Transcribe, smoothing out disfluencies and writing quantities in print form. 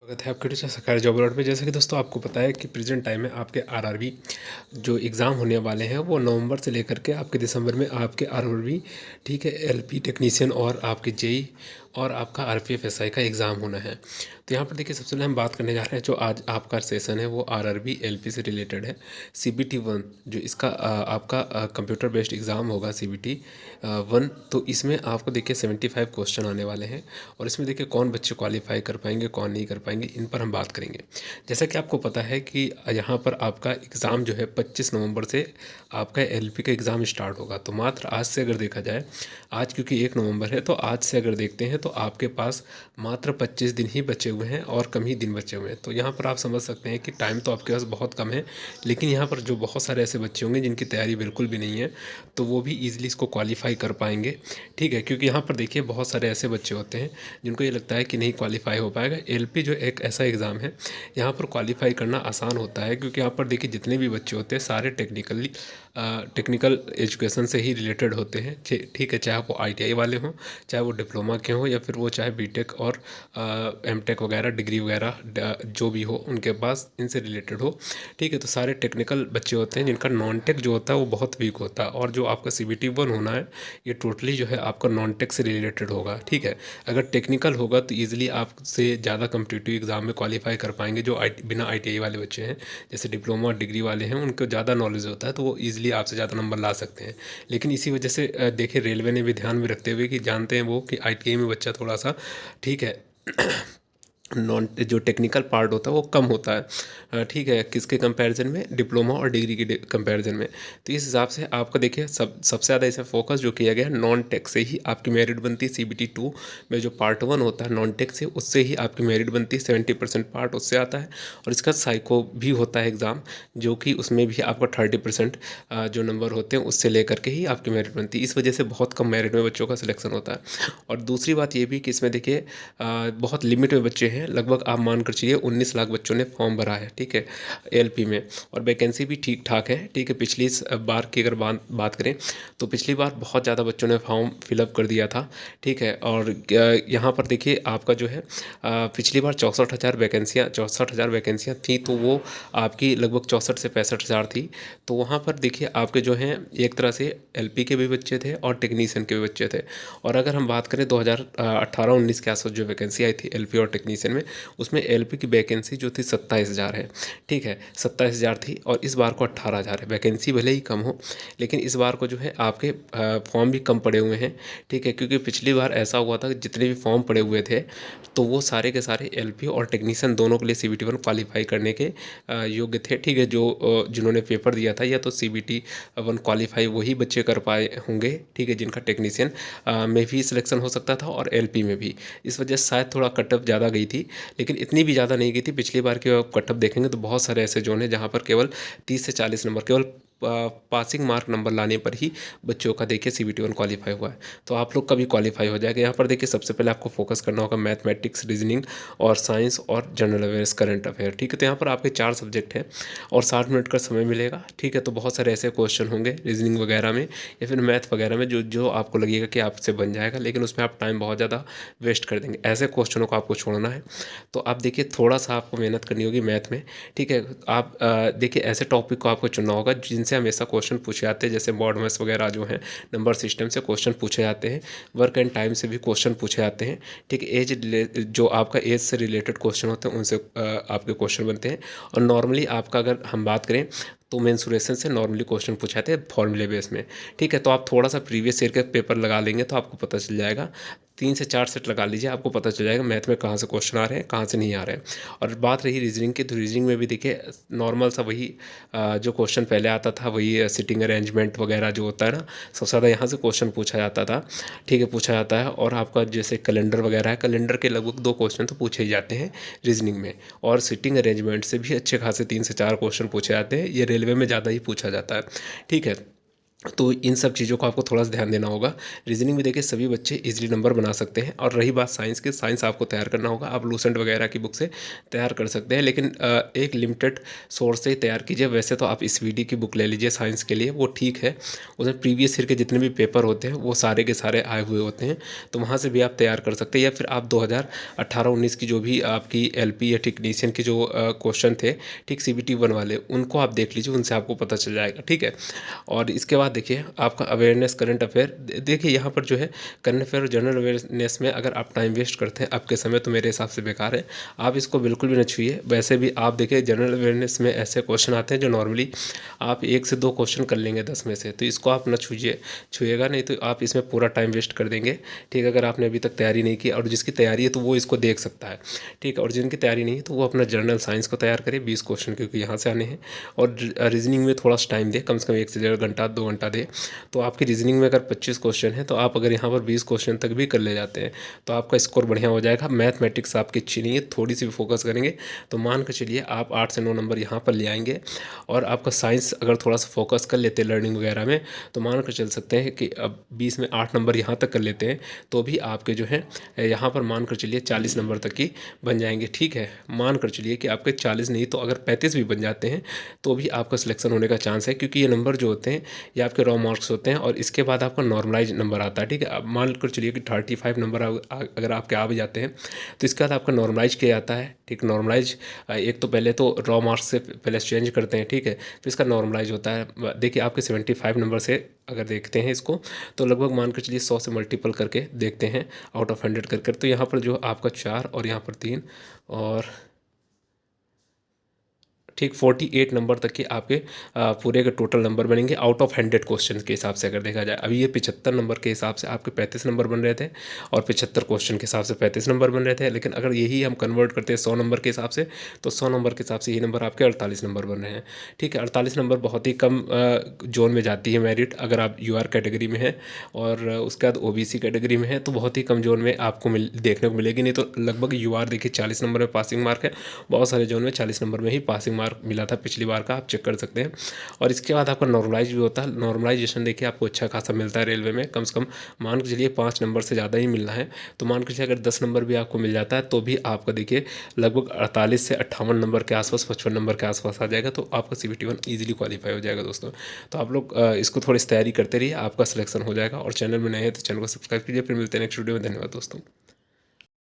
स्वागत है आपके टीचर सरकारी जॉब अलर्ट में। जैसे कि दोस्तों आपको पता है कि प्रेजेंट टाइम में आपके आरआरबी जो एग्ज़ाम होने वाले हैं वो नवंबर से लेकर के आपके दिसंबर में आपके आरआरबी, ठीक है, एलपी टेक्नीशियन और आपके जेई और आपका आरपीएफ एसआई का एग्ज़ाम होना है। तो यहाँ पर देखिए, सबसे पहले हम बात करने जा रहे हैं जो आज आपका सेशन है वो आरआरबी एलपी से रिलेटेड है। सीबीटी 1 जो इसका आपका कंप्यूटर बेस्ड एग्ज़ाम होगा, सीबीटी 1। तो इसमें आपको देखिए 75 क्वेश्चन आने वाले हैं और इसमें देखिए कौन बच्चे क्वालिफाई कर पाएंगे कौन नहीं कर पाएंगे, इन पर हम बात करेंगे। जैसा कि आपको पता है कि यहाँ पर आपका एग्ज़ाम जो है 25 नवंबर से आपका एलपी का एग्ज़ाम स्टार्ट होगा। तो मात्र आज से अगर देखा जाए, आज क्योंकि 1 नवंबर है, तो आज से अगर देखते हैं तो आपके पास मात्र 25 दिन ही बचे हुए हैं और कम ही दिन बचे हुए हैं। तो यहाँ पर आप समझ सकते हैं कि टाइम तो आपके पास बहुत कम है, लेकिन यहाँ पर जो बहुत सारे ऐसे बच्चे होंगे जिनकी तैयारी बिल्कुल भी नहीं है, तो वो भी ईजिली इसको क्वालिफाई कर पाएंगे। ठीक है, क्योंकि यहाँ पर देखिए बहुत सारे ऐसे बच्चे होते हैं जिनको ये लगता है कि नहीं क्वालिफाई हो पाएगा। एलपी जो एक ऐसा एग्ज़ाम है, यहाँ पर क्वालिफाई करना आसान होता है, क्योंकि यहाँ पर देखिए जितने भी बच्चे होते हैं सारे टेक्निकल एजुकेशन से ही रिलेटेड होते हैं। ठीक है, चाहे वो आईटीआई वाले हों, चाहे वो डिप्लोमा के हों, या फिर वो चाहे बीटेक और एमटेक वगैरह डिग्री वगैरह जो भी हो उनके पास इनसे रिलेटेड हो। ठीक है, तो सारे टेक्निकल बच्चे होते हैं जिनका नॉन टेक जो होता है वो बहुत वीक होता है। और जो आपका सीबीटी 1 होना है ये टोटली जो है आपका नॉन टेक से रिलेटेड होगा। ठीक है, अगर टेक्निकल होगा तो ईजिली आपसे ज़्यादा कम्पिटिटिव एग्ज़ाम में क्वालिफाई कर पाएंगे जो बिना आईटीआई वाले बच्चे हैं। जैसे डिप्लोमा और डिग्री वाले हैं उनको ज़्यादा नॉलेज होता है, तो वो ईजिली आपसे ज़्यादा नंबर ला सकते हैं। लेकिन इसी वजह से देखिए रेलवे ने भी ध्यान में रखते हुए कि जानते हैं वो कि आईटीआई में बच्चा थोड़ा सा, ठीक है, नॉन जो टेक्निकल पार्ट होता है वो कम होता है। ठीक है, किसके कंपैरिजन में, डिप्लोमा और डिग्री के कंपैरिजन में। तो इस हिसाब से आपका देखिए सबसे ज़्यादा इसमें फोकस जो किया गया है नॉन टेक से ही आपकी मेरिट बनती है। सीबीटी 2 में जो पार्ट 1 होता है नॉन टेक से, उससे ही आपकी मेरिट बनती है। 70% पार्ट उससे आता है। और इसका साइको भी होता है एग्ज़ाम, जो कि उसमें भी आपका 30% जो नंबर होते हैं उससे लेकर के ही आपकी मेरिट बनती है। इस वजह से बहुत कम मेरिट में बच्चों का सिलेक्शन होता है। और दूसरी बात ये भी कि इसमें देखिए बहुत लिमिट में बच्चे हैं। लगभग आप मान कर चलिए 19 लाख बच्चों ने फॉर्म भरा है। ठीक है, एलपी में। और वैकेंसी भी ठीक ठाक है। ठीक है, पिछली बार की अगर बात करें तो पिछली बार बहुत ज़्यादा बच्चों ने फॉर्म फिलअप कर दिया था। ठीक है, और यहाँ पर देखिए आपका जो है पिछली बार 64,000 वैकेंसियाँ थी, तो वो आपकी लगभग 64 से 65,000 थी। तो वहाँ पर देखिए आपके जो हैं एक तरह से एलपी के भी बच्चे थे और टेक्नीशियन के भी बच्चे थे। और अगर हम बात करें 2018-19 के आसपास जो वैकेंसी आई थी एलपी और टेक्नीशियन में, उसमें एलपी की वैकेंसी जो थी 27,000 है। ठीक है, 27,000 थी और इस बार को 18,000 है। वैकेंसी भले ही कम हो, लेकिन इस बार को जो है आपके फॉर्म भी कम पड़े हुए हैं। ठीक है, क्योंकि पिछली बार ऐसा हुआ था कि जितने भी फॉर्म पड़े हुए थे तो वो सारे के सारे एलपी और टेक्नीशियन दोनों के लिए सीबीटी 1 क्वालिफाई करने के योग्य थे। ठीक है, जो जिन्होंने पेपर दिया था या तो सीबीटी 1 क्वालिफाई वही बच्चे कर पाए होंगे। ठीक है, जिनका टेक्नीशियन में भी सिलेक्शन हो सकता था और एलपी में भी। इस वजह से शायद थोड़ा कटअप ज़्यादा गई थी, लेकिन इतनी भी ज़्यादा नहीं गई थी। पिछली बार की आप कटअप देखेंगे तो बहुत सारे ऐसे जोन हैं जहाँ पर केवल 30 से 40 नंबर, केवल पासिंग मार्क नंबर लाने पर ही बच्चों का देखिए सीबीटी 1 क्वालिफाई हुआ है। तो आप लोग का भी क्वालिफाई हो जाएगा। यहाँ पर देखिए सबसे पहले आपको फोकस करना होगा मैथमेटिक्स, रीजनिंग और साइंस और जनरल अवेयर्स, करंट अफेयर। ठीक है, तो यहाँ पर आपके 4 सब्जेक्ट हैं और 60 मिनट का समय मिलेगा। ठीक है, तो बहुत सारे ऐसे क्वेश्चन होंगे रीजनिंग वगैरह में या फिर मैथ वगैरह में जो जो आपको लगेगा कि आपसे बन जाएगा, लेकिन उसमें आप टाइम बहुत ज़्यादा वेस्ट कर देंगे। ऐसे क्वेश्चनों को आपको छोड़ना है। तो आप देखिए थोड़ा सा आपको मेहनत करनी होगी मैथ में। ठीक है, आप देखिए ऐसे टॉपिक को आपको चुनना होगा जिनसे हमेशा क्वेश्चन पूछे जाते हैं, जैसे बॉर्ड मैथ्स वगैरह जो हैं, नंबर सिस्टम से क्वेश्चन पूछे जाते हैं, वर्क एंड टाइम से भी क्वेश्चन पूछे जाते हैं। ठीक है, जो आपका एज से रिलेटेड क्वेश्चन होते हैं उनसे आपके क्वेश्चन बनते हैं। और नॉर्मली आपका अगर हम बात करें तो मेंसुरेशन से नॉर्मली क्वेश्चन पूछे जाते हैं फॉर्मूले बेस में। ठीक है, तो आप थोड़ा सा प्रीवियस ईयर के पेपर लगा लेंगे तो आपको पता चल जाएगा। 3 से 4 सेट लगा लीजिए, आपको पता चल जाएगा मैथ में कहाँ से क्वेश्चन आ रहे हैं कहाँ से नहीं आ रहे हैं। और बात रही रीजनिंग की, तो रीजनिंग में भी देखिए नॉर्मल सा वही जो क्वेश्चन पहले आता था वही सिटिंग अरेंजमेंट वगैरह जो होता है ना, सबसे ज़्यादा यहाँ से क्वेश्चन पूछा जाता था। ठीक है, पूछा जाता है। और आपका जैसे कैलेंडर वगैरह है, कैलेंडर के लगभग 2 क्वेश्चन तो पूछे ही जाते हैं रीजनिंग में। और सिटिंग अरेंजमेंट से भी अच्छे खासे 3 से 4 क्वेश्चन पूछे जाते हैं। ये रेलवे में ज़्यादा ही पूछा जाता है। ठीक है, तो इन सब चीज़ों को आपको थोड़ा सा ध्यान देना होगा। रीजनिंग में देखिए सभी बच्चे इजीली नंबर बना सकते हैं। और रही बात साइंस की, साइंस आपको तैयार करना होगा। आप लूसेंट वगैरह की बुक से तैयार कर सकते हैं, लेकिन एक लिमिटेड सोर्स से ही तैयार कीजिए। वैसे तो आप SVD की बुक ले लीजिए साइंस के लिए, वो ठीक है। उसमें प्रीवियस ईयर के जितने भी पेपर होते हैं वो सारे के सारे आए हुए होते हैं, तो वहाँ से भी आप तैयार कर सकते हैं। या फिर आप 2018-19 की जो भी आपकी LP या टेक्नीशियन के जो क्वेश्चन थे, ठीक CBT 1 वाले, उनको आप देख लीजिए, उनसे आपको पता चल जाएगा, ठीक है। और इसके बाद देखिए आपका अवेयरनेस करंट अफेयर, देखिए यहाँ पर जो है करंट अफेयर और जनरल अवेयरनेस में अगर आप टाइम वेस्ट करते हैं आपके समय, तो मेरे हिसाब से बेकार है। आप इसको बिल्कुल भी न छूइए। वैसे भी आप देखिए जनरल अवेयरनेस में ऐसे क्वेश्चन आते हैं जो नॉर्मली आप 1 से 2 क्वेश्चन कर लेंगे 10 में से, तो इसको आप न छूइएगा, नहीं तो आप इसमें पूरा टाइम वेस्ट कर देंगे, ठीक है। अगर आपने अभी तक तैयारी नहीं की, और जिसकी तैयारी है तो वो इसको देख सकता है, ठीक है। और जिनकी तैयारी नहीं है तो वो अपना जनरल साइंस को तैयार करे, 20 क्वेश्चन क्योंकि यहाँ से आने हैं। और रीजनिंग में थोड़ा सा टाइम दे, कम से कम 1 से 1.5 घंटा 2 घंटा दे। तो आपकी रीजनिंग में अगर 25 क्वेश्चन है, तो आप अगर यहाँ पर 20 क्वेश्चन तक भी कर ले जाते हैं तो आपका स्कोर बढ़िया हो जाएगा। मैथमेटिक्स आपकी अच्छी नहीं है, थोड़ी सी भी फोकस करेंगे तो मान कर चलिए आप 8 से 9 नंबर यहाँ पर ले आएंगे। और आपका साइंस अगर थोड़ा सा फोकस कर लेते हैं लर्निंग वगैरह में, तो मान कर चल सकते हैं कि अब 20 में 8 नंबर यहाँ तक कर लेते हैं, तो भी आपके जो है यहाँ पर मान कर चलिए 40 नंबर तक की बन जाएंगे, ठीक है। मान कर चलिए कि आपके 40 नहीं तो अगर 35 भी बन जाते हैं तो भी आपका सिलेक्शन होने का चांस है, क्योंकि ये नंबर जो होते हैं ये आपके रॉ मार्क्स होते हैं। और इसके बाद आपका नॉर्मलाइज नंबर आता है, ठीक है। अब मान कर चलिए कि 35 नंबर अगर आपके आ भी जाते हैं, तो इसके बाद आपका नॉर्मलाइज किया जाता है, ठीक। नॉर्मलाइज एक तो पहले तो रॉ मार्क्स से पहले चेंज करते हैं, ठीक है, फिर इसका नॉर्मलाइज होता है। देखिए आपके 75 नंबर से अगर देखते हैं इसको, तो लगभग मान कर चलिए 100 से मल्टीपल करके देखते हैं, आउट ऑफ 100 कर तो यहाँ पर जो आपका 4 और यहाँ पर 3 और ठीक 48 नंबर तक के आपके पूरे के टोटल नंबर बनेंगे आउट ऑफ 100 क्वेश्चन के हिसाब से अगर देखा जाए। अभी ये 75 नंबर के हिसाब से आपके 35 नंबर बन रहे थे, और 75 क्वेश्चन के हिसाब से 35 नंबर बन रहे थे। लेकिन अगर यही हम कन्वर्ट करते हैं 100 नंबर के हिसाब से, तो 100 नंबर के हिसाब से ये नंबर आपके 48 नंबर बन रहे हैं, ठीक है। 48 नंबर बहुत ही कम जोन में जाती है मेरिट, अगर आप UR कैटेगरी में है। और उसके बाद OBC कैटेगरी में है तो बहुत ही कम जोन में आपको देखने को मिलेगी। नहीं तो लगभग UR देखिए 40 नंबर में पासिंग मार्क है, बहुत सारे जोन में 40 नंबर में ही पासिंग मार्क मिला था पिछली बार का, आप चेक कर सकते हैं। और इसके बाद आपका नॉर्मलाइज भी होता है। नॉर्मलाइजेशन देखिए आपको अच्छा खासा मिलता है रेलवे में, कम से कम मान के चलिए 5 नंबर से ज़्यादा ही मिलना है। तो मान के चलिए अगर 10 नंबर भी आपको मिल जाता है तो भी आपका देखिए लगभग 48 से 58 नंबर के आसपास, 55 नंबर के आसपास आ जाएगा, तो आपका CBT 1 ईजिली क्वालिफाई हो जाएगा दोस्तों। तो आप लोग इसको थोड़ी सी तैयारी करते रहिए, आपका सिलेक्शन हो जाएगा। और चैनल में नए हैं तो चैनल को सब्सक्राइब कीजिए। फिर मिलते हैं नेक्स्ट वीडियो में। धन्यवाद दोस्तों।